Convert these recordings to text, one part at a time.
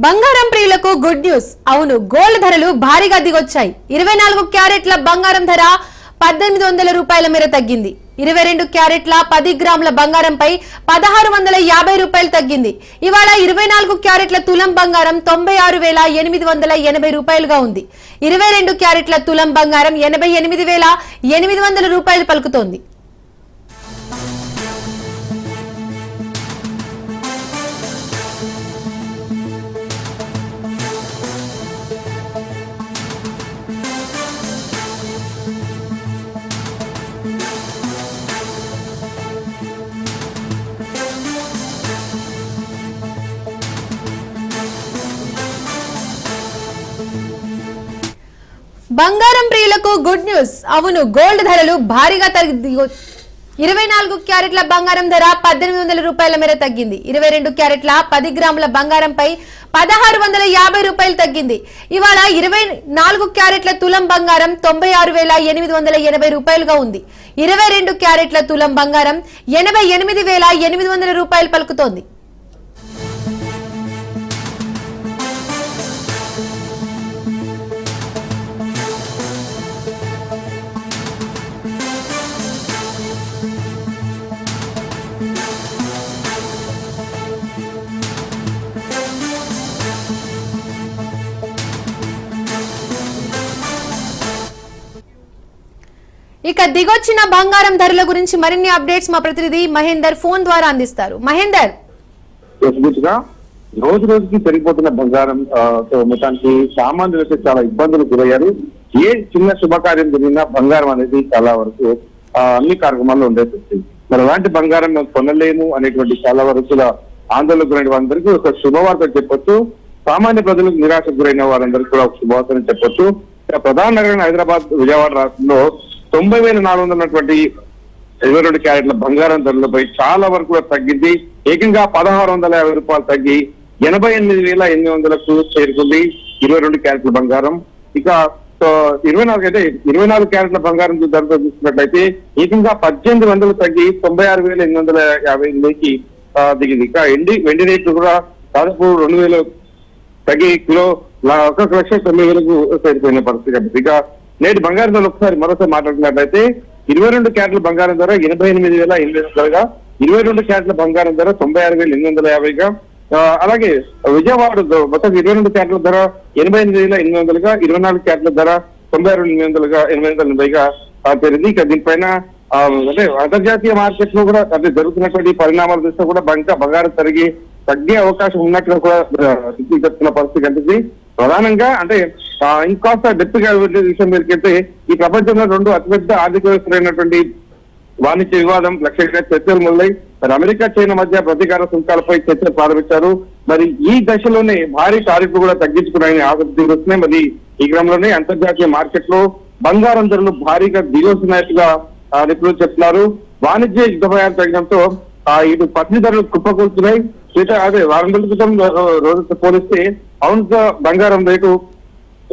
బంగారం ప్రియులకు good news. అవును, గోల్డ్ ధరలు భారీగా దిగొచ్చాయి. 24 క్యారెట్ల బంగారం ధర 1800 రూపాయల మేర తగ్గింది. 22 క్యారెట్ల 10 గ్రాముల బంగారంపై 1650 రూపాయలు తగ్గింది. ఇవాళ 24 క్యారెట్ల తులం బంగారం 96,880 రూపాయలుగా ఉంది. 22 క్యారెట్ల తులం బంగారం 88,800 రూపాయలు పలుకుతోంది. బంగారం ప్రియులకు గుడ్ న్యూస్. అవును, గోల్డ్ ధరలు భారీగా 24 క్యారెట్ల బంగారం ధర 1800 రూపాయల మేర తగ్గింది. 22 క్యారెట్ల 10 గ్రాముల బంగారంపై 1650 రూపాయలు తగ్గింది. ఇవాళ 24 క్యారెట్ల తులం బంగారం 96,880 రూపాయలుగా ఉంది. 22 క్యారెట్ల తులం బంగారం 88,800 రూపాయలు పలుకుతోంది. ఇక దిగొచ్చిన బంగారం ధరల గురించి మరిన్ని అప్డేట్స్ మా ప్రతినిధి మహేందర్ ఫోన్ ద్వారా అందిస్తారు. మహేందర్, రోజు రోజుకి పెరిగిపోతున్న బంగారం మొత్తానికి సామాన్యులకి చాలా ఇబ్బందులు గురయ్యారు. ఏ చిన్న శుభకార్యం జరిగినా బంగారం అనేది చాలా వరకు అన్ని కార్యక్రమాల్లో ఉండేది. మరి అలాంటి బంగారం మేము కొనలేము అనేటువంటి చాలా వరకు ఆందోళనకు గురైన వారందరికీ ఒక శుభవార్త చెప్పొచ్చు. సామాన్య ప్రజలకు నిరాశకు గురైన వారందరికీ కూడా ఒక శుభవార్తని చెప్పొచ్చు. ప్రధాన నగరం హైదరాబాద్, విజయవాడ రాష్ట్రంలో 90,400 ఉన్నటువంటి 22 క్యారెట్ల బంగారం ధరలపై చాలా వరకు తగ్గింది. ఏకంగా 1650 రూపాయలు తగ్గి 88,800కు చేరుకుంది 22 క్యారెట్ల బంగారం. ఇక 24 క్యారెట్ల బంగారం ధరతో చూసుకున్నట్లయితే ఏకంగా 1800 తగ్గి 96,850కి దిగింది. ఇక వెండి రేట్లు కూడా దాదాపు 2000 తగ్గి కిలో 1,09,000కు చేరిపోయిన పరిస్థితి కనిపిస్తుంది. ఇక నేటి బంగారం ధరలు ఒకసారి మరోసారి మాట్లాడుతున్నట్లయితే 22 క్యారెట్ల బంగారం ధర 88,800గా, 22 క్యారెట్ల బంగారం ధర 96,850గా, అలాగే విజయవాడ మొత్తం 22 క్యారెట్ల ధర 88,800గా, 24 క్యారెట్ల ధర 96,880గా చేరింది. ఇక దీనిపైన అంటే అంతర్జాతీయ మార్కెట్ లో కూడా అంటే జరుగుతున్నటువంటి పరిణామాల దృష్ట్యా కూడా బంగారం తగ్గే అవకాశం ఉన్నట్లు కూడా చెప్తున్న పరిస్థితి కనిపిస్తుంది. ప్రధానంగా అంటే ఇంకాస్త డెప్త్ గా విషయం మీదకైతే ఈ ప్రపంచంలో 2 అతిపెద్ద ఆర్థిక వ్యవస్థలైనటువంటి వాణిజ్య వివాదం లక్ష్యంగా చర్చలు మొదలై మరి అమెరికా, చైనా మధ్య ప్రతీకార సుంకాలపై చర్చలు ప్రారంభించారు. మరి ఈ దశలోనే భారీ టారిఫ్లు కూడా తగ్గించుకున్నాయని ఆసక్తి వస్తున్నాయి. మరి ఈ క్రమంలోనే అంతర్జాతీయ మార్కెట్ లో బంగారం ధరలు భారీగా దిగొస్తున్నట్టుగా నిపుణులు చెప్తున్నారు. వాణిజ్య యుద్ధ భయాలు తగ్గడంతో ఇటు పత్తి ధరలు కుప్పకూలుతున్నాయి. అదే వారం రోజుల క్రితం రోజుతో పోలిస్తే ఔన్స్ బంగారం రేటు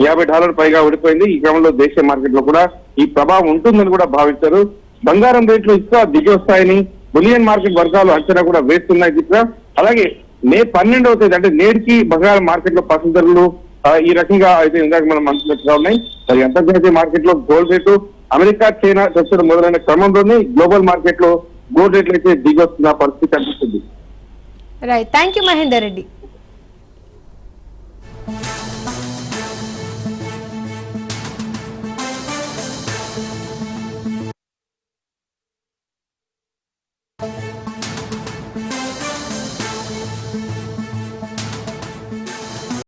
$50 పైగా ఓడిపోయింది. ఈ క్రమంలో దేశీయ మార్కెట్ లో కూడా ఈ ప్రభావం ఉంటుందని కూడా భావించారు. బంగారం రేట్లు ఇంకా దిగి వస్తాయని బులియన్ మార్కెట్ వర్గాలు అంచనా కూడా వేస్తున్నాయి. అలాగే మే 12వ తేదీ అంటే నేటికి బంగారం మార్కెట్ లో పసుపు ధరలు ఈ రకంగా అయితే ఇందాక మనం అనుకున్నట్టుగా ఉన్నాయి. మరి అంతర్జాతీయ మార్కెట్ లో గోల్డ్ రేటు అమెరికా, చైనా చర్చలు మొదలైన క్రమంలోనే గ్లోబల్ మార్కెట్ లో గోల్డ్ రేట్లు అయితే దిగి వస్తున్న పరిస్థితి కనిపిస్తుంది. Right, thank you Mahender Reddy.